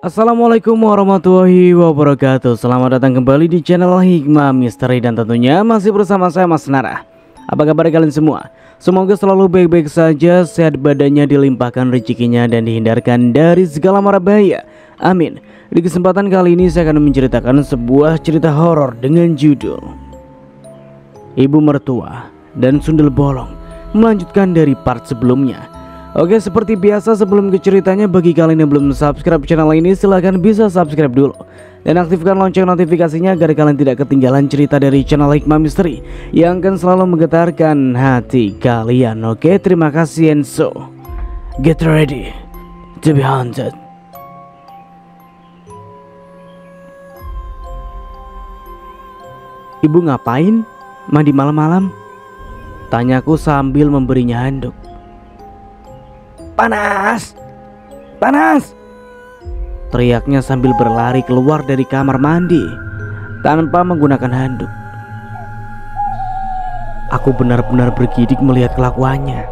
Assalamualaikum warahmatullahi wabarakatuh. Selamat datang kembali di channel Hikmah Misteri. Dan tentunya masih bersama saya Mas Nara. Apa kabar kalian semua? Semoga selalu baik-baik saja, sehat badannya, dilimpahkan rezekinya, dan dihindarkan dari segala mara bahaya. Amin. Di kesempatan kali ini saya akan menceritakan sebuah cerita horor dengan judul Ibu Mertua dan Sundel Bolong, melanjutkan dari part sebelumnya. Oke, seperti biasa sebelum ke ceritanya, bagi kalian yang belum subscribe channel ini, silahkan bisa subscribe dulu dan aktifkan lonceng notifikasinya agar kalian tidak ketinggalan cerita dari channel Hikmah Misteri yang akan selalu menggetarkan hati kalian. Oke, terima kasih, and so get ready to be haunted. Ibu ngapain mandi malam-malam? Tanyaku sambil memberinya handuk. Panas, panas, teriaknya sambil berlari keluar dari kamar mandi tanpa menggunakan handuk. Aku benar-benar bergidik melihat kelakuannya.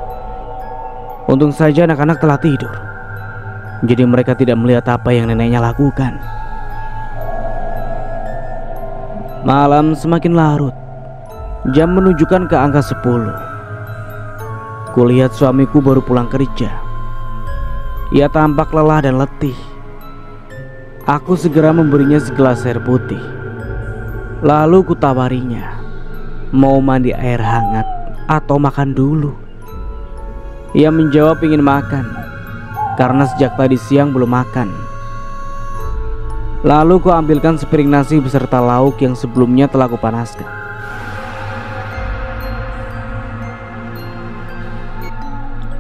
Untung saja anak-anak telah tidur, jadi mereka tidak melihat apa yang neneknya lakukan. Malam semakin larut, jam menunjukkan ke angka 10. Kulihat suamiku baru pulang kerja. Ia tampak lelah dan letih. Aku segera memberinya segelas air putih. Lalu kutawarinya, mau mandi air hangat atau makan dulu? Ia menjawab ingin makan, karena sejak tadi siang belum makan. Lalu kuambilkan sepiring nasi beserta lauk yang sebelumnya telah kupanaskan.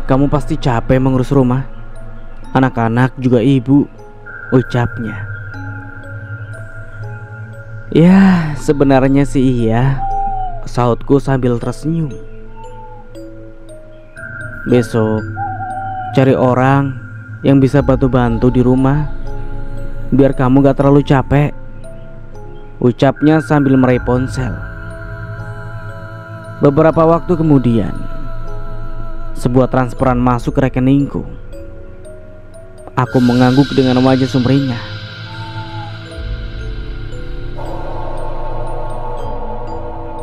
Kamu pasti capek mengurus rumah, anak-anak juga ibu, ucapnya. Ya, sebenarnya sih iya, sahutku sambil tersenyum. Besok cari orang yang bisa bantu-bantu di rumah, biar kamu gak terlalu capek, ucapnya sambil meraih ponsel. Beberapa waktu kemudian, sebuah transferan masuk ke rekeningku. Aku mengangguk dengan wajah sumringah.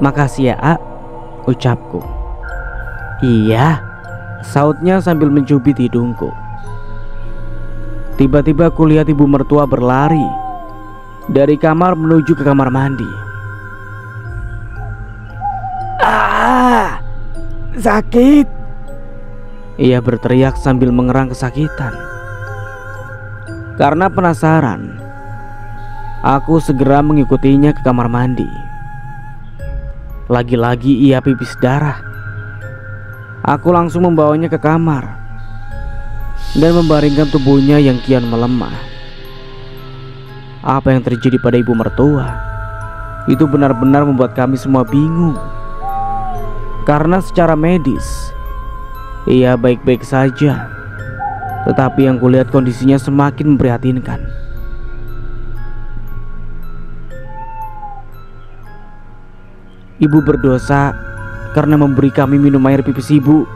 Makasih ya, A, ucapku. Iya, sautnya sambil mencubit hidungku. Tiba-tiba kulihat ibu mertua berlari dari kamar menuju ke kamar mandi. Ah, sakit! Ia berteriak sambil mengerang kesakitan. Karena penasaran, aku segera mengikutinya ke kamar mandi. Lagi-lagi ia pipis darah. Aku langsung membawanya ke kamar dan membaringkan tubuhnya yang kian melemah. Apa yang terjadi pada ibu mertua itu benar-benar membuat kami semua bingung. Karena secara medis ia baik-baik saja, tetapi yang kulihat kondisinya semakin memprihatinkan. Ibu berdosa karena memberi kami minum air pipis ibu,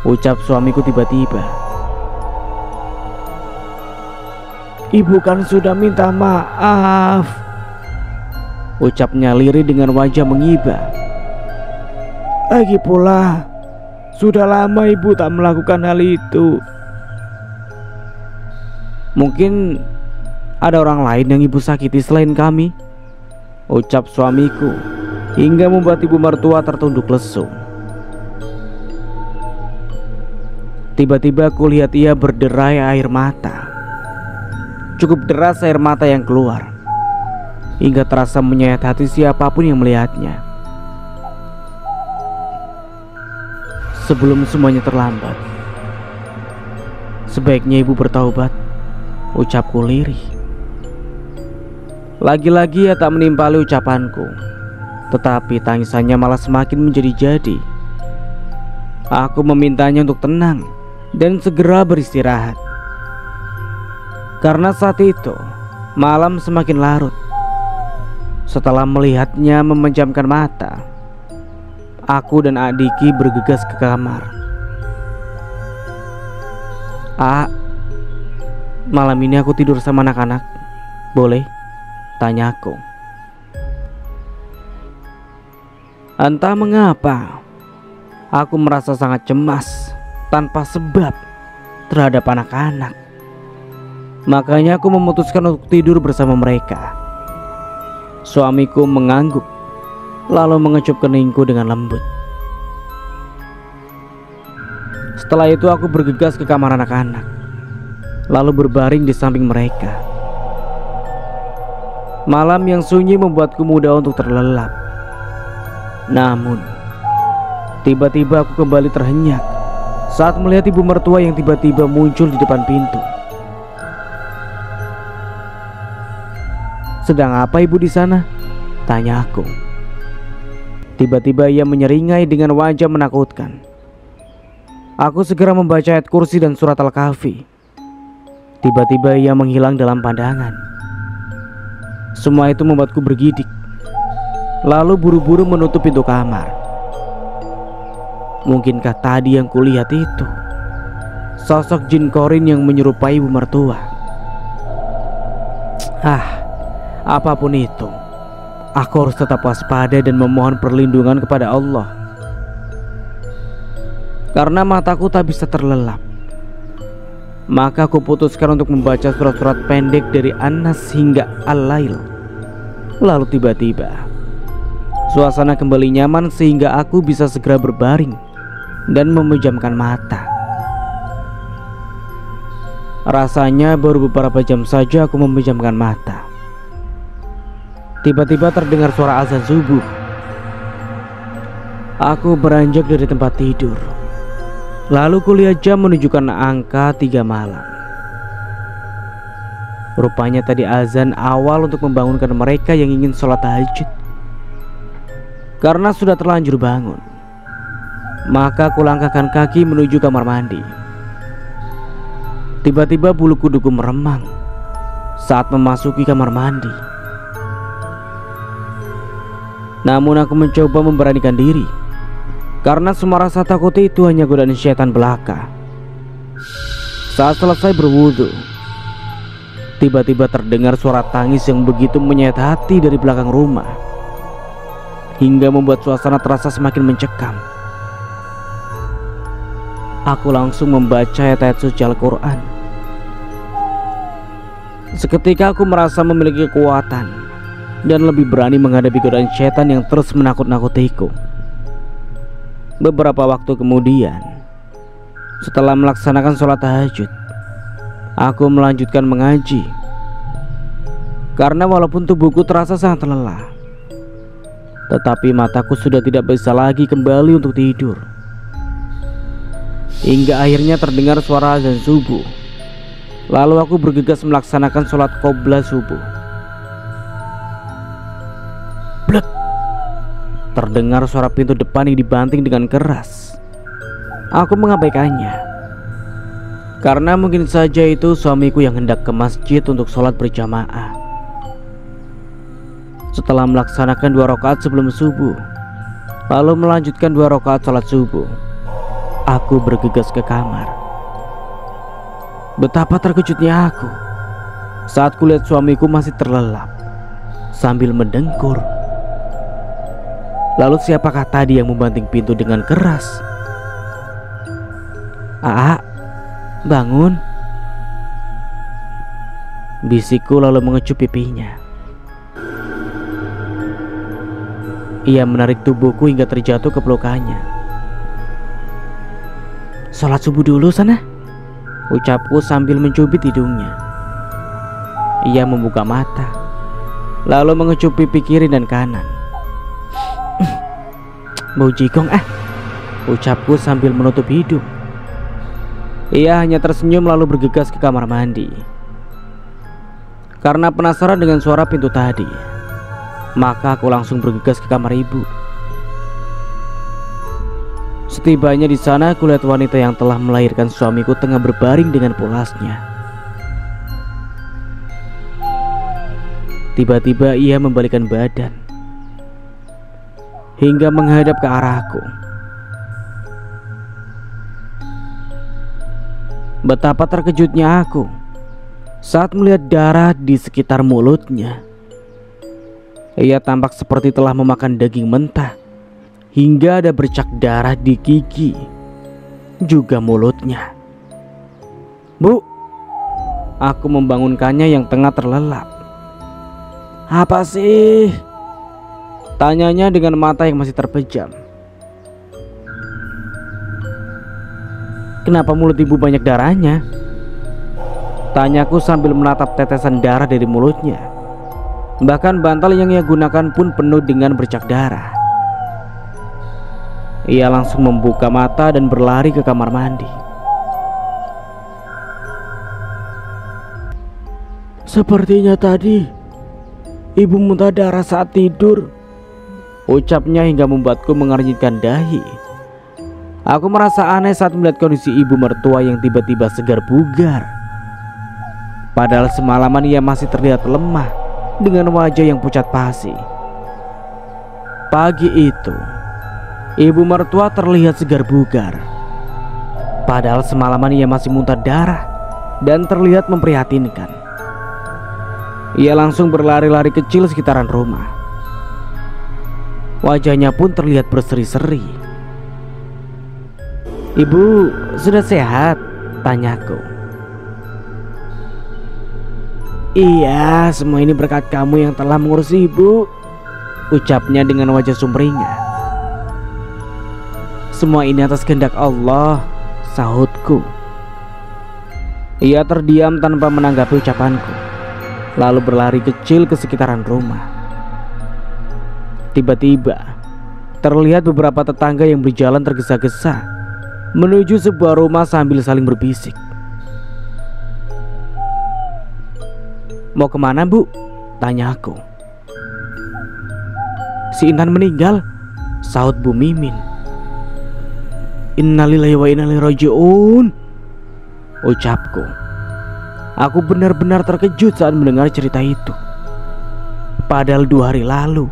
ucap suamiku tiba-tiba. Ibu kan sudah minta maaf, ucapnya lirih dengan wajah mengibah. Lagi pula sudah lama ibu tak melakukan hal itu. Mungkin ada orang lain yang ibu sakiti selain kami, ucap suamiku, hingga membuat ibu mertua tertunduk lesu. Tiba-tiba kulihat ia berderai air mata. Cukup deras air mata yang keluar, hingga terasa menyayat hati siapapun yang melihatnya. Sebelum semuanya terlambat, sebaiknya ibu bertaubat, ucapku lirih. Lagi-lagi ia tak menimpali ucapanku, tetapi tangisannya malah semakin menjadi-jadi. Aku memintanya untuk tenang dan segera beristirahat. Karena saat itu malam semakin larut. Setelah melihatnya memejamkan mata, aku dan Adiki bergegas ke kamar. Malam ini aku tidur sama anak-anak, boleh? Tanya aku. Entah mengapa, aku merasa sangat cemas tanpa sebab terhadap anak-anak. Makanya aku memutuskan untuk tidur bersama mereka. Suamiku mengangguk, lalu mengecup keningku dengan lembut. Setelah itu aku bergegas ke kamar anak-anak, lalu berbaring di samping mereka. Malam yang sunyi membuatku mudah untuk terlelap. Namun, tiba-tiba aku kembali terhenyak saat melihat ibu mertua yang tiba-tiba muncul di depan pintu. "Sedang apa ibu di sana?" tanya aku. Tiba-tiba ia menyeringai dengan wajah menakutkan. Aku segera membaca ayat kursi dan surat Al-Kahfi. Tiba-tiba ia menghilang dalam pandangan. Semua itu membuatku bergidik, lalu buru-buru menutup pintu kamar. Mungkinkah tadi yang kulihat itu sosok jin korin yang menyerupai ibu mertua? Apapun itu, aku harus tetap waspada dan memohon perlindungan kepada Allah. Karena mataku tak bisa terlelap, maka aku putuskan untuk membaca surat-surat pendek dari An-Nas hingga Al-Lail. Lalu tiba-tiba suasana kembali nyaman sehingga aku bisa segera berbaring dan memejamkan mata. Rasanya baru beberapa jam saja aku memejamkan mata. Tiba-tiba terdengar suara azan subuh. Aku beranjak dari tempat tidur. Lalu kulihat jam menunjukkan angka 3 malam. Rupanya tadi azan awal untuk membangunkan mereka yang ingin sholat tahajud. Karena sudah terlanjur bangun, maka aku langkahkan kaki menuju kamar mandi. Tiba-tiba bulu kuduku meremang saat memasuki kamar mandi. Namun aku mencoba memberanikan diri, karena semua rasa takut itu hanya godaan syaitan belaka. Saat selesai berwudu, tiba-tiba terdengar suara tangis yang begitu menyayat hati dari belakang rumah, hingga membuat suasana terasa semakin mencekam. Aku langsung membaca ayat-ayat suci Al-Quran. Seketika aku merasa memiliki kekuatan dan lebih berani menghadapi godaan syaitan yang terus menakut-nakutiku. Beberapa waktu kemudian, setelah melaksanakan sholat tahajud, aku melanjutkan mengaji. Karena walaupun tubuhku terasa sangat lelah, tetapi mataku sudah tidak bisa lagi kembali untuk tidur. Hingga akhirnya terdengar suara azan subuh. Lalu aku bergegas melaksanakan sholat qobla subuh. Blek! Terdengar suara pintu depan yang dibanting dengan keras. Aku mengabaikannya, karena mungkin saja itu suamiku yang hendak ke masjid untuk sholat berjamaah. Setelah melaksanakan 2 rakaat sebelum subuh, lalu melanjutkan 2 rakaat sholat subuh, aku bergegas ke kamar. Betapa terkejutnya aku saat kulihat suamiku masih terlelap sambil mendengkur. Lalu siapakah tadi yang membanting pintu dengan keras? "Aa, bangun!" bisikku lalu mengecup pipinya. Ia menarik tubuhku hingga terjatuh ke pelukannya. "Sholat subuh dulu sana," ucapku sambil mencubit hidungnya. Ia membuka mata, lalu mengecup pipi kiri dan kanan. "Bau jigong ucapku sambil menutup hidung. Ia hanya tersenyum lalu bergegas ke kamar mandi. Karena penasaran dengan suara pintu tadi, maka aku langsung bergegas ke kamar ibu. Setibanya di sana, aku lihat wanita yang telah melahirkan suamiku tengah berbaring dengan pulasnya. Tiba-tiba ia membalikkan badan hingga menghadap ke arahku. Betapa terkejutnya aku Saat melihat darah di sekitar mulutnya, ia tampak seperti telah memakan daging mentah, hingga ada bercak darah di gigi, juga mulutnya. "Bu," aku membangunkannya yang tengah terlelap. "Apa sih?" tanyanya dengan mata yang masih terpejam. "Kenapa mulut ibu banyak darahnya?" tanyaku sambil menatap tetesan darah dari mulutnya. Bahkan bantal yang ia gunakan pun penuh dengan bercak darah. Ia langsung membuka mata dan berlari ke kamar mandi. "Sepertinya tadi ibu muntah darah saat tidur," ucapnya hingga membuatku mengernyitkan dahi. Aku merasa aneh saat melihat kondisi ibu mertua yang tiba-tiba segar bugar. Padahal semalaman ia masih terlihat lemah dengan wajah yang pucat pasi. Pagi itu, ibu mertua terlihat segar bugar. Padahal semalaman ia masih muntah darah dan terlihat memprihatinkan. Ia langsung berlari-lari kecil sekitaran rumah. Wajahnya pun terlihat berseri-seri. "Ibu sudah sehat?" tanyaku. "Iya, semua ini berkat kamu yang telah mengurus ibu," ucapnya dengan wajah sumringah. "Semua ini atas kehendak Allah," sahutku. Ia terdiam tanpa menanggapi ucapanku, lalu berlari kecil ke sekitaran rumah. Tiba-tiba terlihat beberapa tetangga yang berjalan tergesa-gesa menuju sebuah rumah sambil saling berbisik. "Mau kemana, Bu?" tanya aku. "Si Intan meninggal," sahut Bu Mimin. "Innalillahi wa inna ilaihi raji'un," ucapku. Aku benar-benar terkejut saat mendengar cerita itu. Padahal 2 hari lalu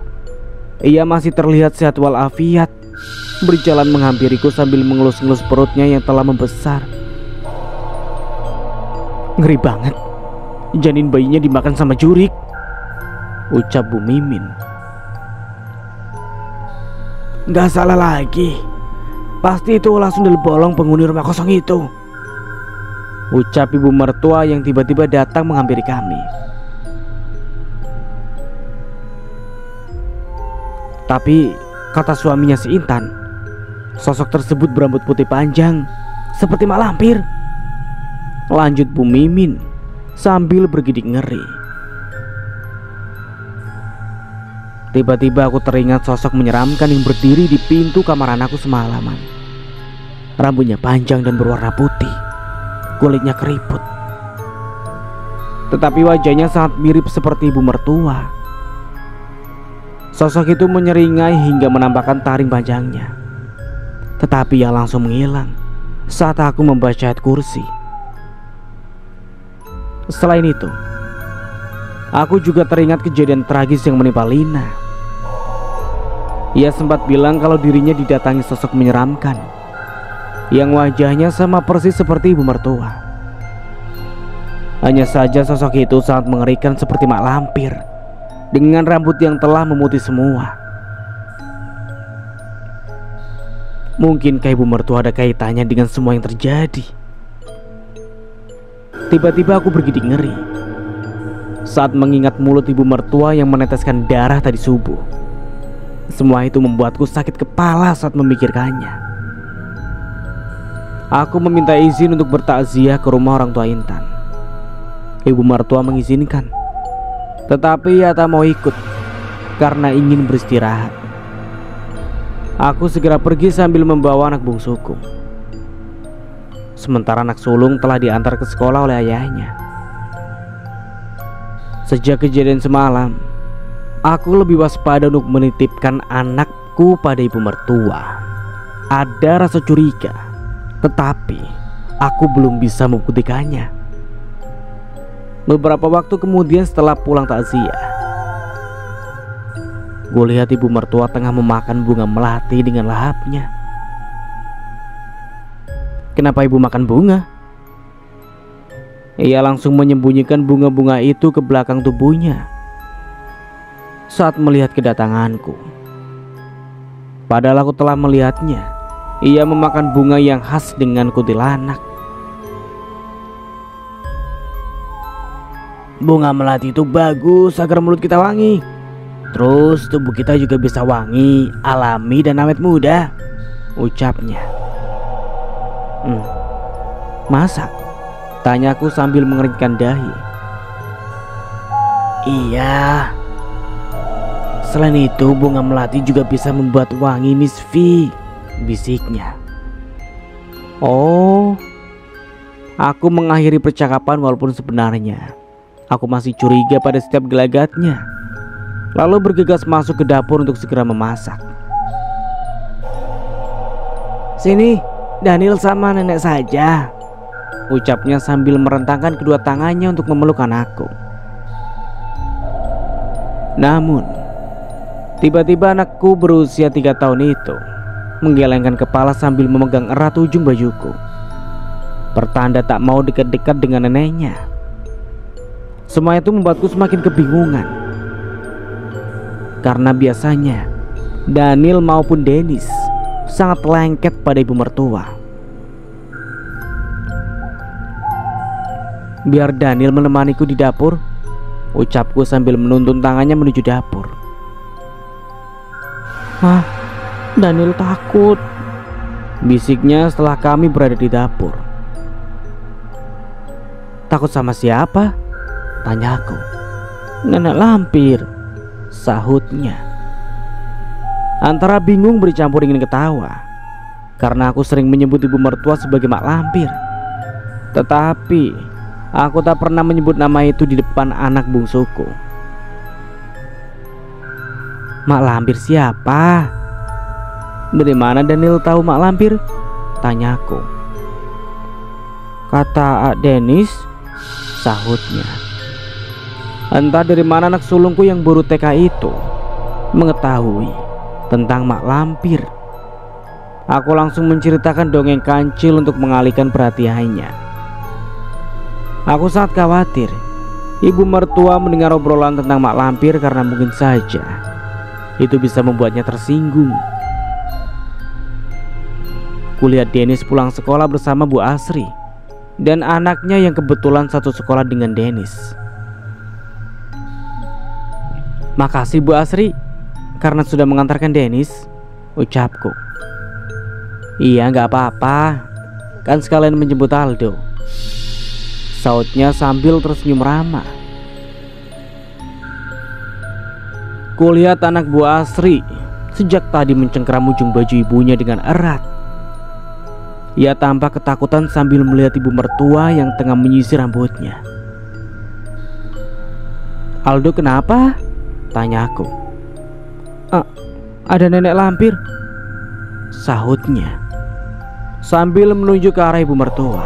ia masih terlihat sehat walafiat, berjalan menghampiriku sambil mengelus-ngelus perutnya yang telah membesar. "Ngeri banget, janin bayinya dimakan sama jurik," ucap Bu Mimin. "Gak salah lagi, pasti itu ulah sundel bolong penghuni rumah kosong itu," ucap ibu mertua yang tiba-tiba datang menghampiri kami. Tapi kata suaminya si Intan, sosok tersebut berambut putih panjang seperti mak lampir, lanjut Bu Mimin sambil bergidik ngeri. Tiba-tiba aku teringat sosok menyeramkan yang berdiri di pintu kamar anakku semalaman. Rambutnya panjang dan berwarna putih, kulitnya keriput, tetapi wajahnya sangat mirip seperti ibu mertua. Sosok itu menyeringai hingga menampakkan taring panjangnya, tetapi ia langsung menghilang saat aku membaca ayat kursi. Selain itu, aku juga teringat kejadian tragis yang menimpa Lina. Ia sempat bilang kalau dirinya didatangi sosok menyeramkan yang wajahnya sama persis seperti ibu mertua. Hanya saja sosok itu sangat mengerikan seperti mak lampir dengan rambut yang telah memutih semua. Mungkinkah ibu mertua ada kaitannya dengan semua yang terjadi? Tiba-tiba aku bergidik ngeri saat mengingat mulut ibu mertua yang meneteskan darah tadi subuh. Semua itu membuatku sakit kepala saat memikirkannya. Aku meminta izin untuk bertakziah ke rumah orang tua Intan. Ibu mertua mengizinkan, tetapi ia tak mau ikut karena ingin beristirahat. Aku segera pergi sambil membawa anak bungsuku. Sementara anak sulung telah diantar ke sekolah oleh ayahnya. Sejak kejadian semalam, aku lebih waspada untuk menitipkan anakku pada ibu mertua. Ada rasa curiga, tetapi aku belum bisa membuktikannya. Beberapa waktu kemudian setelah pulang takziah, gue lihat ibu mertua tengah memakan bunga melati dengan lahapnya. "Kenapa ibu makan bunga?" Ia langsung menyembunyikan bunga-bunga itu ke belakang tubuhnya saat melihat kedatanganku. Padahal aku telah melihatnya. Ia memakan bunga yang khas dengan kuntilanak. Bunga melati itu bagus agar mulut kita wangi. Terus tubuh kita juga bisa wangi, alami dan awet muda, ucapnya. Masa? Tanyaku sambil mengeringkan dahi. Iya. Selain itu bunga melati juga bisa membuat wangi Miss V, bisiknya. Oh. Aku mengakhiri percakapan walaupun sebenarnya aku masih curiga pada setiap gelagatnya. Lalu bergegas masuk ke dapur untuk segera memasak. Sini, Daniel sama nenek saja, ucapnya sambil merentangkan kedua tangannya untuk memeluk anakku. Namun tiba-tiba anakku berusia 3 tahun itu menggelengkan kepala sambil memegang erat ujung bajuku, pertanda tak mau dekat-dekat dengan neneknya. Semua itu membuatku semakin kebingungan, karena biasanya Daniel maupun Dennis sangat lengket pada ibu mertua. Biar Daniel menemaniku di dapur, ucapku sambil menuntun tangannya menuju dapur. Daniel takut, bisiknya setelah kami berada di dapur. Takut sama siapa? Tanyaku. Nenek lampir, sahutnya. Antara bingung bercampur ingin ketawa, karena aku sering menyebut ibu mertua sebagai mak lampir. Tetapi aku tak pernah menyebut nama itu di depan anak bungsuku. Mak lampir siapa? Dari mana Daniel tahu mak lampir? Tanyaku. Kata Ak Dennis, sahutnya. Entah dari mana anak sulungku yang baru TK itu mengetahui tentang mak lampir. Aku langsung menceritakan dongeng kancil untuk mengalihkan perhatiannya. Aku sangat khawatir ibu mertua mendengar obrolan tentang mak lampir, karena mungkin saja itu bisa membuatnya tersinggung. Kulihat Dennis pulang sekolah bersama Bu Asri dan anaknya yang kebetulan satu sekolah dengan Dennis. Makasih Bu Asri karena sudah mengantarkan Dennis, ucapku. Iya, nggak apa-apa, kan sekalian menjemput Aldo, sautnya sambil tersenyum ramah. Kulihat anak Bu Asri sejak tadi mencengkeram ujung baju ibunya dengan erat. Ia tampak ketakutan sambil melihat ibu mertua yang tengah menyisir rambutnya. Aldo kenapa? Tanyaku. Ada nenek lampir, sahutnya sambil menunjuk ke arah ibu mertua.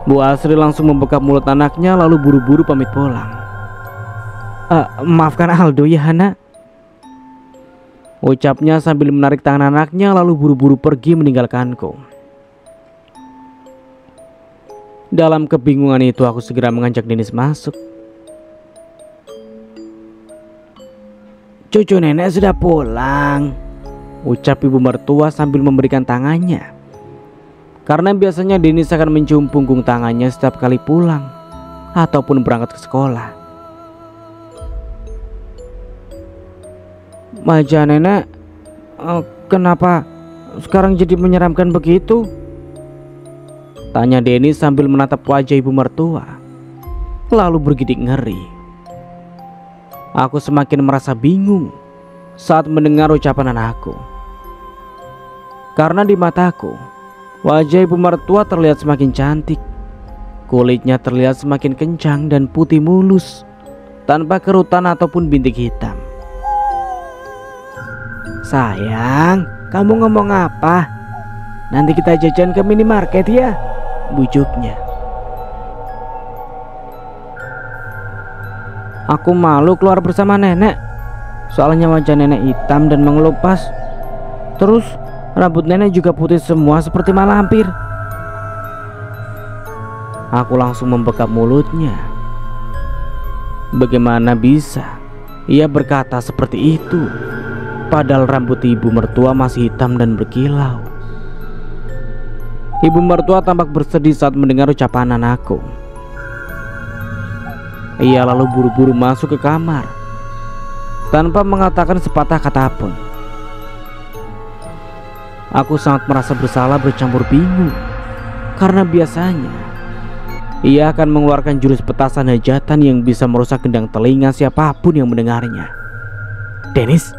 Bu Asri langsung membekap mulut anaknya lalu buru-buru pamit pulang. Maafkan Aldo ya Hana, ucapnya sambil menarik tangan anaknya lalu buru-buru pergi meninggalkanku. Dalam kebingungan itu aku segera mengajak Dennis masuk. Cucu nenek sudah pulang, ucap ibu mertua sambil memberikan tangannya. Karena biasanya Dennis akan mencium punggung tangannya setiap kali pulang ataupun berangkat ke sekolah. Wajah nenek kenapa sekarang jadi menyeramkan begitu? Tanya Dennis sambil menatap wajah ibu mertua lalu bergidik ngeri. Aku semakin merasa bingung saat mendengar ucapan anakku, karena di mataku wajah ibu mertua terlihat semakin cantik. Kulitnya terlihat semakin kencang dan putih mulus tanpa kerutan ataupun bintik hitam. Sayang, kamu ngomong apa? Nanti kita jajan ke minimarket ya, bujuknya. Aku malu keluar bersama nenek, soalnya wajah nenek hitam dan mengelupas. Terus rambut nenek juga putih semua seperti mak lampir. Aku langsung membekap mulutnya. Bagaimana bisa ia berkata seperti itu, padahal rambut ibu mertua masih hitam dan berkilau. Ibu mertua tampak bersedih saat mendengar ucapan anakku. Ia lalu buru-buru masuk ke kamar tanpa mengatakan sepatah kata pun. Aku sangat merasa bersalah bercampur bingung, karena biasanya ia akan mengeluarkan jurus petasan hajatan yang bisa merusak gendang telinga siapapun yang mendengarnya. Dennis,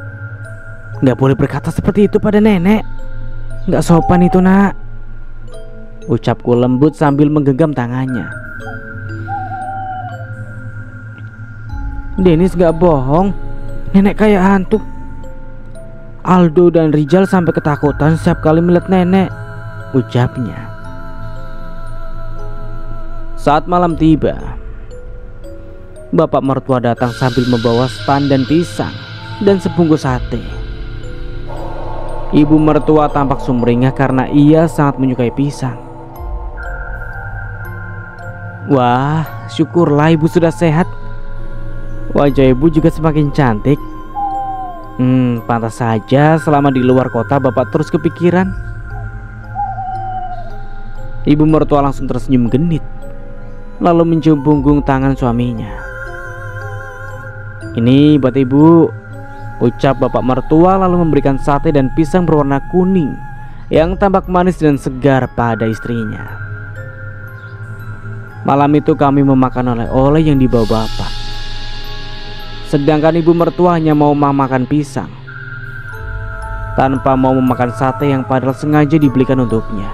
nggak boleh berkata seperti itu pada nenek. Nggak sopan itu, nak. Ucapku lembut sambil menggenggam tangannya. Dennis nggak bohong, nenek kayak hantu. Aldo dan Rijal sampai ketakutan setiap kali melihat nenek, ucapnya. Saat malam tiba, bapak mertua datang sambil membawa stan dan pisang dan sebungkus sate. Ibu mertua tampak sumringah karena ia sangat menyukai pisang. Wah, syukurlah ibu sudah sehat. Wajah ibu juga semakin cantik. Pantas saja selama di luar kota bapak terus kepikiran. Ibu mertua langsung tersenyum genit, lalu mencium punggung tangan suaminya. Ini buat ibu, ucap bapak mertua lalu memberikan sate dan pisang berwarna kuning yang tampak manis dan segar pada istrinya. Malam itu kami memakan oleh-oleh yang dibawa bapak, sedangkan ibu mertua hanya mau makan pisang tanpa mau memakan sate yang padahal sengaja dibelikan untuknya.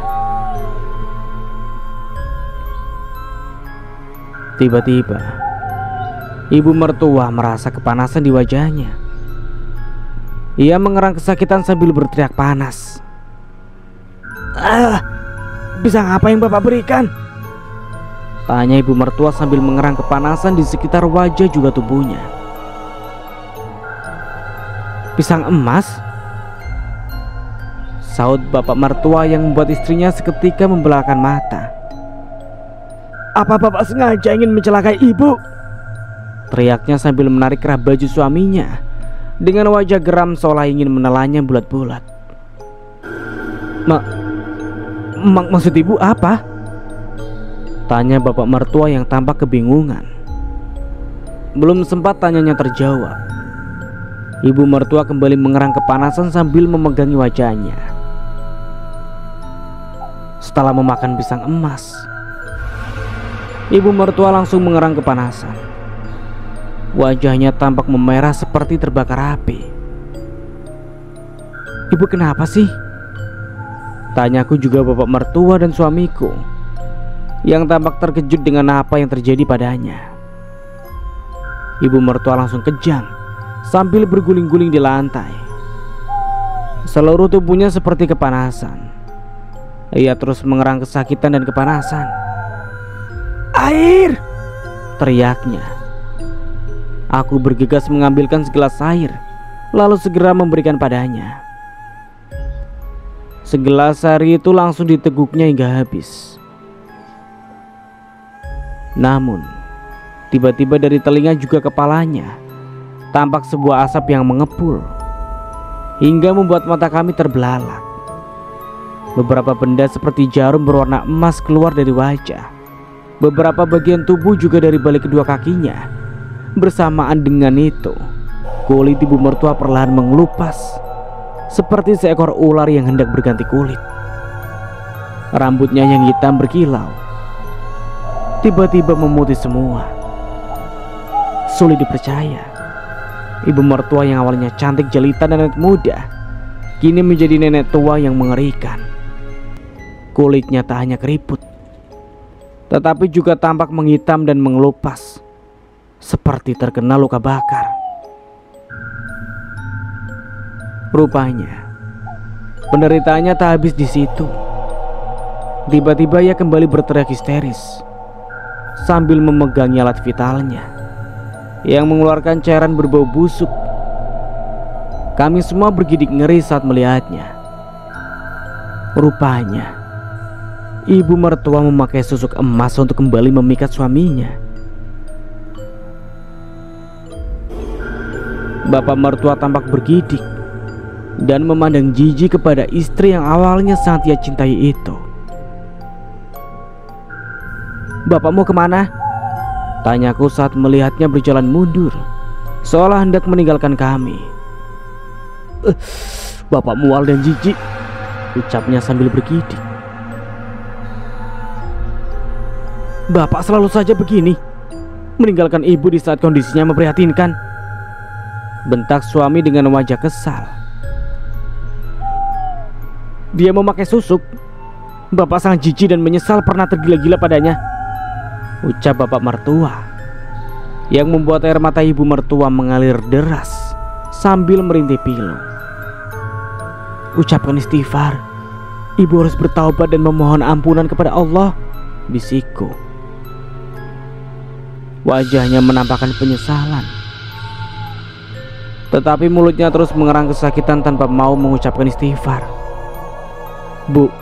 Tiba-tiba ibu mertua merasa kepanasan di wajahnya. Ia mengerang kesakitan sambil berteriak panas. Pisang apa yang bapak berikan? Tanya ibu mertua sambil mengerang kepanasan di sekitar wajah juga tubuhnya. Pisang emas? Saut bapak mertua yang membuat istrinya seketika membelalakan mata. Apa bapak sengaja ingin mencelakai ibu? Teriaknya sambil menarik kerah baju suaminya dengan wajah geram seolah ingin menelannya bulat-bulat. Maksud ibu apa? Tanya bapak mertua yang tampak kebingungan. Belum sempat tanyanya terjawab, ibu mertua kembali mengerang kepanasan sambil memegangi wajahnya. Setelah memakan pisang emas, ibu mertua langsung mengerang kepanasan. Wajahnya tampak memerah seperti terbakar api. Ibu kenapa sih? Tanyaku juga bapak mertua dan suamiku yang tampak terkejut dengan apa yang terjadi padanya. Ibu mertua langsung kejang sambil berguling-guling di lantai. Seluruh tubuhnya seperti kepanasan. Ia terus mengerang kesakitan dan kepanasan. Air! Teriaknya. Aku bergegas mengambilkan segelas air, lalu segera memberikan padanya. Segelas air itu langsung diteguknya hingga habis. Namun, tiba-tiba dari telinga juga kepalanya tampak sebuah asap yang mengepul hingga membuat mata kami terbelalak. Beberapa benda seperti jarum berwarna emas keluar dari wajah. Beberapa bagian tubuh juga dari balik kedua kakinya. Bersamaan dengan itu, kulit ibu mertua perlahan mengelupas seperti seekor ular yang hendak berganti kulit. Rambutnya yang hitam berkilau tiba-tiba memutih semua. Sulit dipercaya, ibu mertua yang awalnya cantik jelita dan muda kini menjadi nenek tua yang mengerikan. Kulitnya tak hanya keriput, tetapi juga tampak menghitam dan mengelupas seperti terkena luka bakar. Rupanya penderitaannya tak habis di situ. Tiba-tiba ia kembali berteriak histeris sambil memegangi alat vitalnya yang mengeluarkan cairan berbau busuk. Kami semua bergidik ngeri saat melihatnya. Rupanya ibu mertua memakai susuk emas untuk kembali memikat suaminya. Bapak mertua tampak bergidik dan memandang jijik kepada istri yang awalnya sangat ia cintai itu. "Bapak mau kemana?" tanyaku saat melihatnya berjalan mundur, seolah hendak meninggalkan kami. "Bapak mual dan jijik," ucapnya sambil bergidik. "Bapak selalu saja begini, meninggalkan ibu di saat kondisinya memprihatinkan," bentak suami dengan wajah kesal. "Dia memakai susuk. Bapak sangat jijik dan menyesal pernah tergila-gila padanya," ucap bapak mertua, yang membuat air mata ibu mertua mengalir deras sambil merintih pilu. "Ucapkan istighfar. Ibu harus bertaubat dan memohon ampunan kepada Allah," bisikku. Wajahnya menampakkan penyesalan, tetapi mulutnya terus mengerang kesakitan tanpa mau mengucapkan istighfar. "Bu,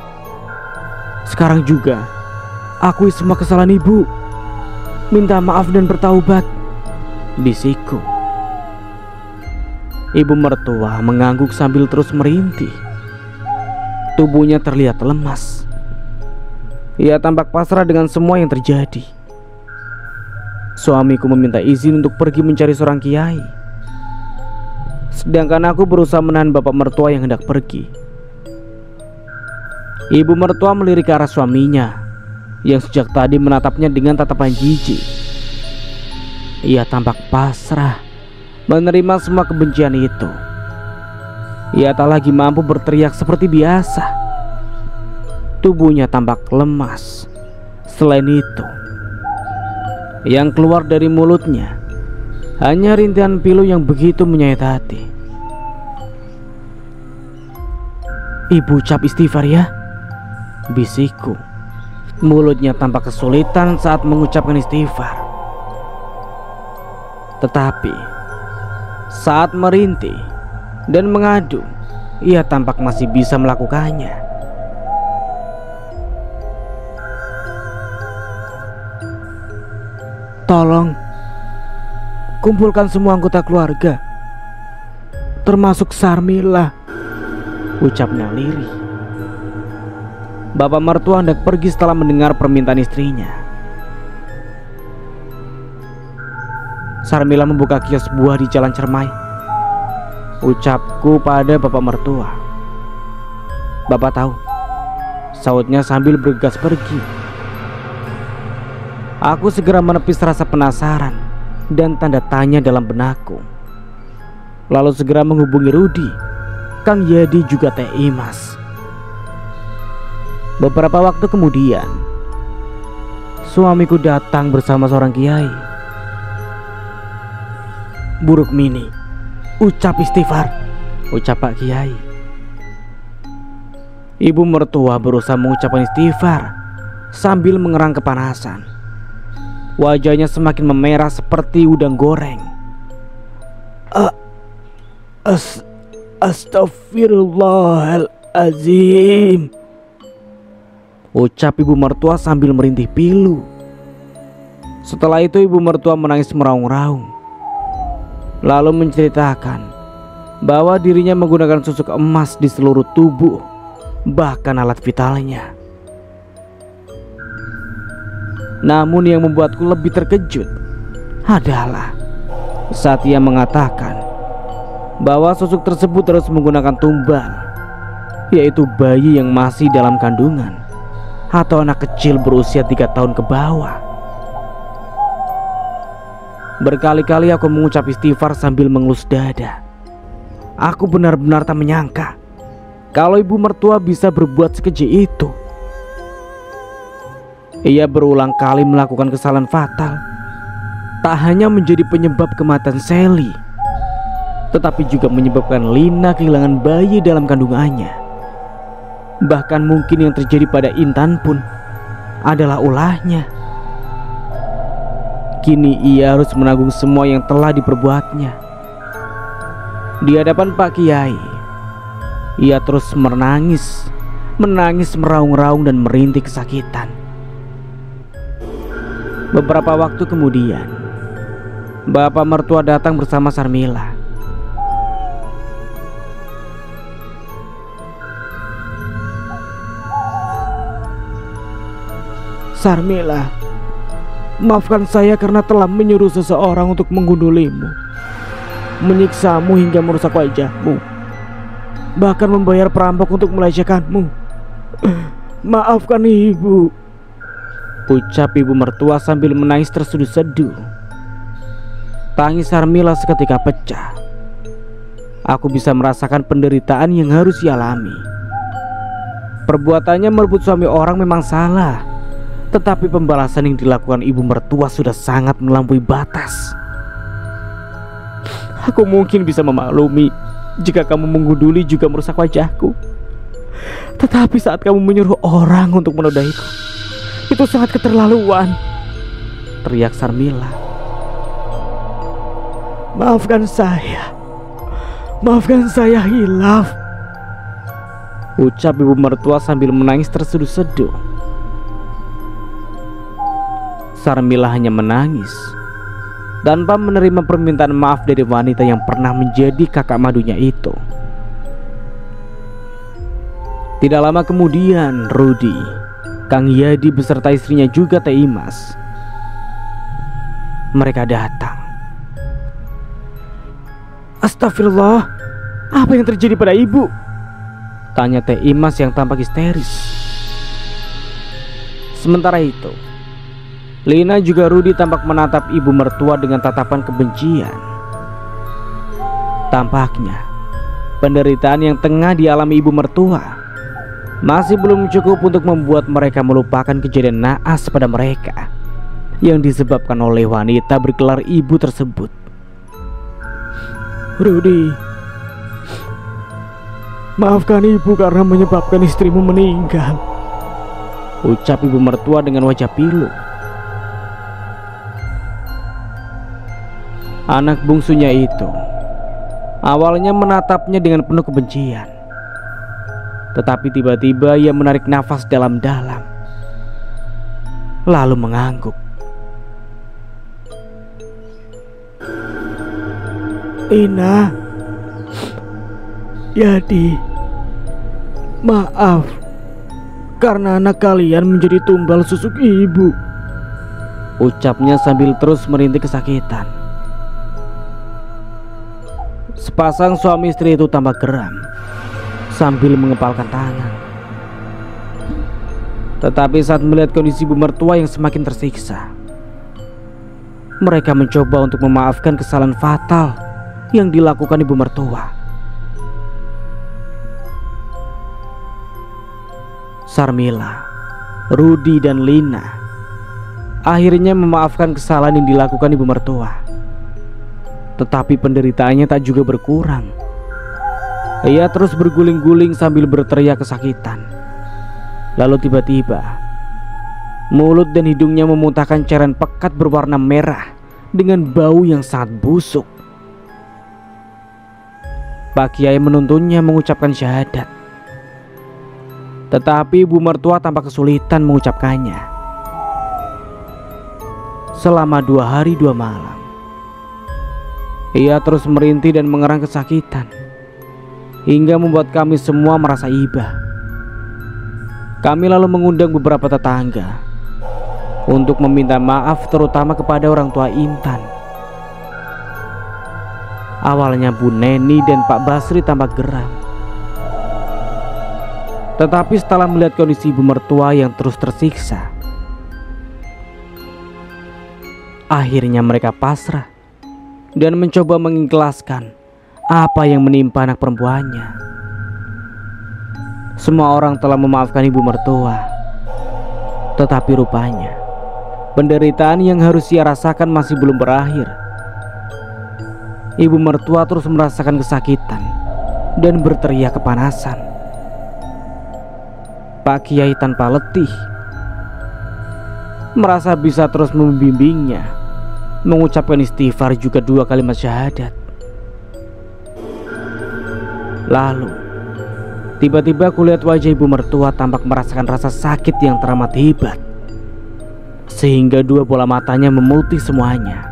sekarang juga akui semua kesalahan ibu. Minta maaf dan bertaubat," bisikku. Ibu mertua mengangguk sambil terus merintih. Tubuhnya terlihat lemas. Ia tampak pasrah dengan semua yang terjadi. Suamiku meminta izin untuk pergi mencari seorang kiai, sedangkan aku berusaha menahan bapak mertua yang hendak pergi. Ibu mertua melirik ke arah suaminya yang sejak tadi menatapnya dengan tatapan jijik. Ia tampak pasrah menerima semua kebencian itu. Ia tak lagi mampu berteriak seperti biasa. Tubuhnya tampak lemas. Selain itu, yang keluar dari mulutnya hanya rintihan pilu yang begitu menyayat hati. "Ibu ucap istighfar ya," bisikku. Mulutnya tampak kesulitan saat mengucapkan istighfar, tetapi saat merintih dan mengadu, ia tampak masih bisa melakukannya. "Tolong kumpulkan semua anggota keluarga, termasuk Sarmila," ucapnya lirih. Bapak mertua hendak pergi setelah mendengar permintaan istrinya. "Sarmila membuka kios buah di Jalan Cermai," ucapku pada bapak mertua. "Bapak tahu," sautnya sambil bergegas pergi. Aku segera menepis rasa penasaran dan tanda tanya dalam benakku, lalu segera menghubungi Rudi, Kang Yadi juga Teh Imas. Beberapa waktu kemudian, suamiku datang bersama seorang kiai. "Buruk Mini, ucap istighfar," ucap Pak Kiai. Ibu mertua berusaha mengucapkan istighfar sambil mengerang kepanasan. Wajahnya semakin memerah seperti udang goreng. Astaghfirullahalazim," ucap ibu mertua sambil merintih pilu. Setelah itu ibu mertua menangis meraung-raung, lalu menceritakan bahwa dirinya menggunakan susuk emas di seluruh tubuh, bahkan alat vitalnya. Namun yang membuatku lebih terkejut adalah saat ia mengatakan bahwa susuk tersebut terus menggunakan tumbal, yaitu bayi yang masih dalam kandungan atau anak kecil berusia 3 tahun ke bawah. Berkali-kali aku mengucap istighfar sambil mengelus dada. Aku benar-benar tak menyangka kalau ibu mertua bisa berbuat sekeji itu. Ia berulang kali melakukan kesalahan fatal, tak hanya menjadi penyebab kematian Sally, tetapi juga menyebabkan Lina kehilangan bayi dalam kandungannya. Bahkan mungkin yang terjadi pada Intan pun adalah ulahnya. Kini ia harus menanggung semua yang telah diperbuatnya. Di hadapan Pak Kiai, ia terus menangis menangis meraung-raung dan merintih kesakitan. Beberapa waktu kemudian, bapak mertua datang bersama Sarmila. "Sarmila, maafkan saya karena telah menyuruh seseorang untuk menggundulimu, menyiksamu hingga merusak wajahmu, bahkan membayar perampok untuk melecehkanmu. Maafkan ibu," ucap ibu mertua sambil menangis terseduh-seduh. Tangis Sarmila seketika pecah. Aku bisa merasakan penderitaan yang harus dialami. Perbuatannya merebut suami orang memang salah, tetapi pembalasan yang dilakukan ibu mertua sudah sangat melampaui batas. Aku mungkin bisa memaklumi jika kamu menggunduli juga merusak wajahku, tetapi saat kamu menyuruh orang untuk menodaiku, itu sangat keterlaluan, teriak Sarmila. Maafkan saya hilaf, ucap ibu mertua sambil menangis terseduh-seduh. Sarmila hanya menangis tanpa menerima permintaan maaf dari wanita yang pernah menjadi kakak madunya itu. Tidak lama kemudian, Rudi, Kang Yadi beserta istrinya juga Teh Imas, mereka datang. "Astagfirullah, apa yang terjadi pada ibu?" tanya Teh Imas yang tampak histeris. Sementara itu, Lina juga Rudi tampak menatap ibu mertua dengan tatapan kebencian. Tampaknya penderitaan yang tengah dialami ibu mertua masih belum cukup untuk membuat mereka melupakan kejadian naas pada mereka yang disebabkan oleh wanita bergelar ibu tersebut. "Rudi, maafkan ibu karena menyebabkan istrimu meninggal," ucap ibu mertua dengan wajah pilu. Anak bungsunya itu awalnya menatapnya dengan penuh kebencian, tetapi tiba-tiba ia menarik nafas dalam-dalam, lalu mengangguk. "Ina, Yadi, maaf karena anak kalian menjadi tumbal susuk ibu," ucapnya sambil terus merintih kesakitan. Sepasang suami istri itu tampak geram sambil mengepalkan tangan. Tetapi saat melihat kondisi ibu mertua yang semakin tersiksa, mereka mencoba untuk memaafkan kesalahan fatal yang dilakukan ibu mertua. Sarmila, Rudi, dan Lina akhirnya memaafkan kesalahan yang dilakukan ibu mertua. Tetapi penderitaannya tak juga berkurang. Ia terus berguling-guling sambil berteriak kesakitan. Lalu tiba-tiba mulut dan hidungnya memuntahkan cairan pekat berwarna merah dengan bau yang sangat busuk. Pak Kiai menuntunnya mengucapkan syahadat, tetapi ibu mertua tampak kesulitan mengucapkannya. Selama 2 hari 2 malam ia terus merintih dan mengerang kesakitan hingga membuat kami semua merasa iba. Kami lalu mengundang beberapa tetangga untuk meminta maaf, terutama kepada orang tua Intan. Awalnya Bu Neni dan Pak Basri tampak geram, tetapi setelah melihat kondisi ibu mertua yang terus tersiksa, akhirnya mereka pasrah dan mencoba mengikhlaskan apa yang menimpa anak perempuannya. Semua orang telah memaafkan ibu mertua, tetapi rupanya penderitaan yang harus ia rasakan masih belum berakhir. Ibu mertua terus merasakan kesakitan dan berteriak kepanasan. Pak Kiai tanpa letih merasa bisa terus membimbingnya, mengucapkan istighfar juga 2 kalimat syahadat. Lalu Tiba-tiba kulihat wajah ibu mertua tampak merasakan rasa sakit yang teramat hebat, sehingga dua bola matanya memutih semuanya.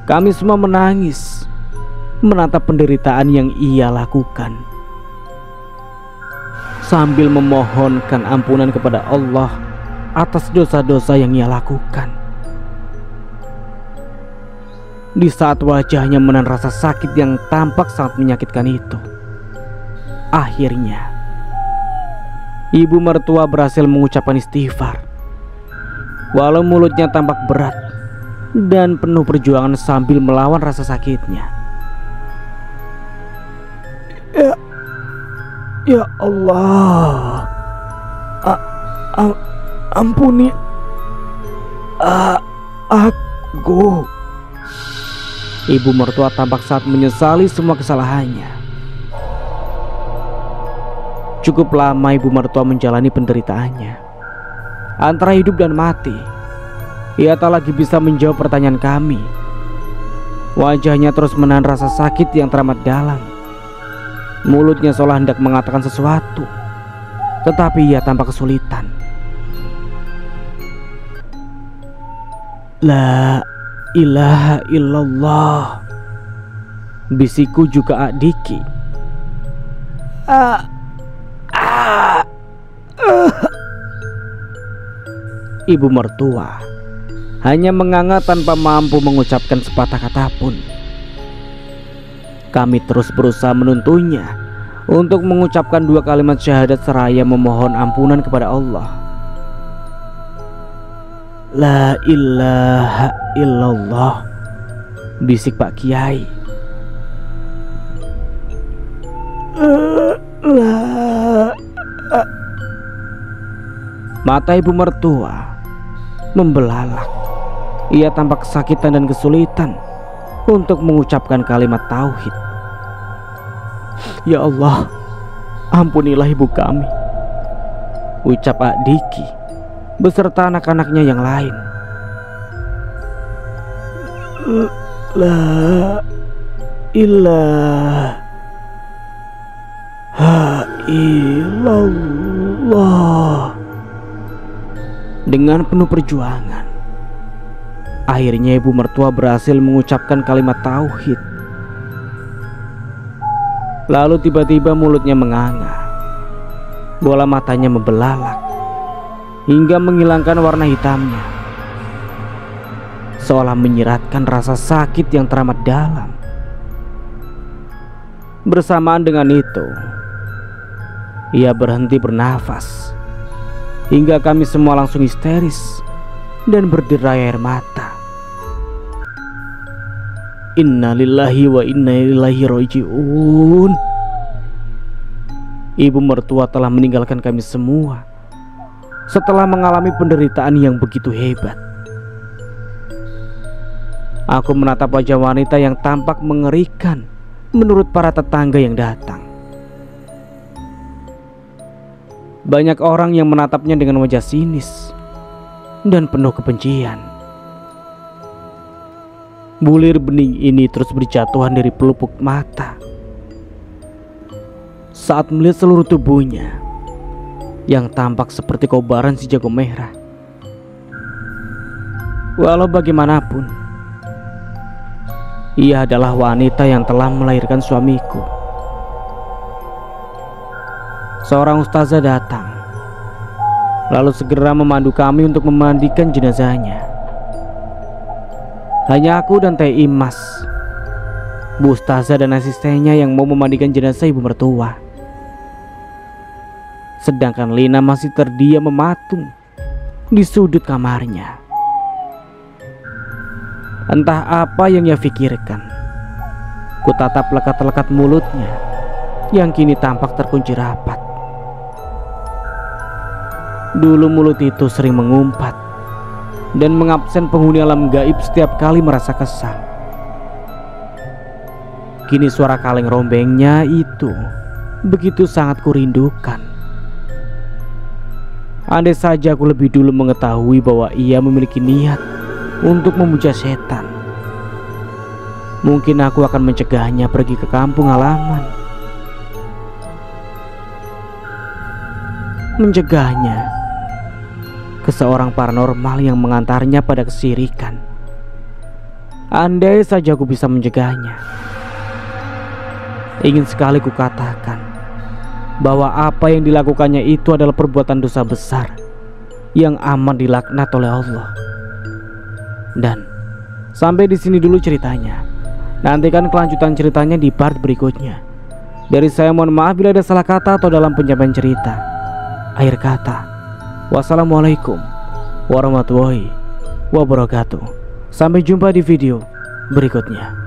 Kami semua menangis menatap penderitaan yang ia lakukan, sambil memohonkan ampunan kepada Allah atas dosa-dosa yang ia lakukan. Di saat wajahnya menahan rasa sakit yang tampak sangat menyakitkan itu, akhirnya ibu mertua berhasil mengucapkan istighfar. Walau mulutnya tampak berat dan penuh perjuangan sambil melawan rasa sakitnya. Ya Allah, ampuni aku. Ibu mertua tampak sangat menyesali semua kesalahannya. Cukup lama ibu mertua menjalani penderitaannya antara hidup dan mati. Ia tak lagi bisa menjawab pertanyaan kami. Wajahnya terus menahan rasa sakit yang teramat dalam. Mulutnya seolah hendak mengatakan sesuatu, tetapi ia tampak kesulitan. La ilaha illallah, bisikku juga Diki. Ibu mertua hanya menganga tanpa mampu mengucapkan sepatah kata pun. Kami terus berusaha menuntunnya untuk mengucapkan dua kalimat syahadat seraya memohon ampunan kepada Allah. La ilaha illallah, bisik Pak Kiai. Mata ibu mertua membelalak. Ia tampak kesakitan dan kesulitan untuk mengucapkan kalimat tauhid. Ya Allah, ampunilah ibu kami, ucap Diki beserta anak-anaknya yang lain. La ilaha illallah. Dengan penuh perjuangan, akhirnya ibu mertua berhasil mengucapkan kalimat tauhid. Lalu tiba-tiba mulutnya menganga, bola matanya membelalak hingga menghilangkan warna hitamnya, seolah menyiratkan rasa sakit yang teramat dalam. Bersamaan dengan itu, ia berhenti bernafas hingga kami semua langsung histeris dan berderai air mata. Inna lillahi wa inna ilaihi raji'un. Ibu mertua telah meninggalkan kami semua setelah mengalami penderitaan yang begitu hebat. Aku menatap wajah wanita yang tampak mengerikan menurut para tetangga yang datang. Banyak orang yang menatapnya dengan wajah sinis dan penuh kebencian. Bulir bening ini terus berjatuhan dari pelupuk mata saat melihat seluruh tubuhnya yang tampak seperti kobaran si jago merah. Walau bagaimanapun, ia adalah wanita yang telah melahirkan suamiku. Seorang ustazah datang, lalu segera memandu kami untuk memandikan jenazahnya. Hanya aku dan Teh Imas, Bu Ustazah dan asistennya yang mau memandikan jenazah ibu mertua. Sedangkan Lina masih terdiam mematung di sudut kamarnya. Entah apa yang ia pikirkan. Kutatap lekat-lekat mulutnya yang kini tampak terkunci rapat. Dulu mulut itu sering mengumpat dan mengabsen penghuni alam gaib setiap kali merasa kesal. Kini suara kaleng rombengnya itu begitu sangat kurindukan. Andai saja aku lebih dulu mengetahui bahwa ia memiliki niat untuk memuja setan, mungkin aku akan mencegahnya pergi ke kampung halaman. mencegahnya ke seorang paranormal yang mengantarnya pada kesirikan. Andai saja aku bisa mencegahnya, ingin sekali kukatakan bahwa apa yang dilakukannya itu adalah perbuatan dosa besar yang amat dilaknat oleh Allah. Dan sampai di sini dulu ceritanya. Nantikan kelanjutan ceritanya di part berikutnya. Dari saya mohon maaf bila ada salah kata atau dalam penyampaian cerita. Akhir kata, wassalamualaikum warahmatullahi wabarakatuh. Sampai jumpa di video berikutnya.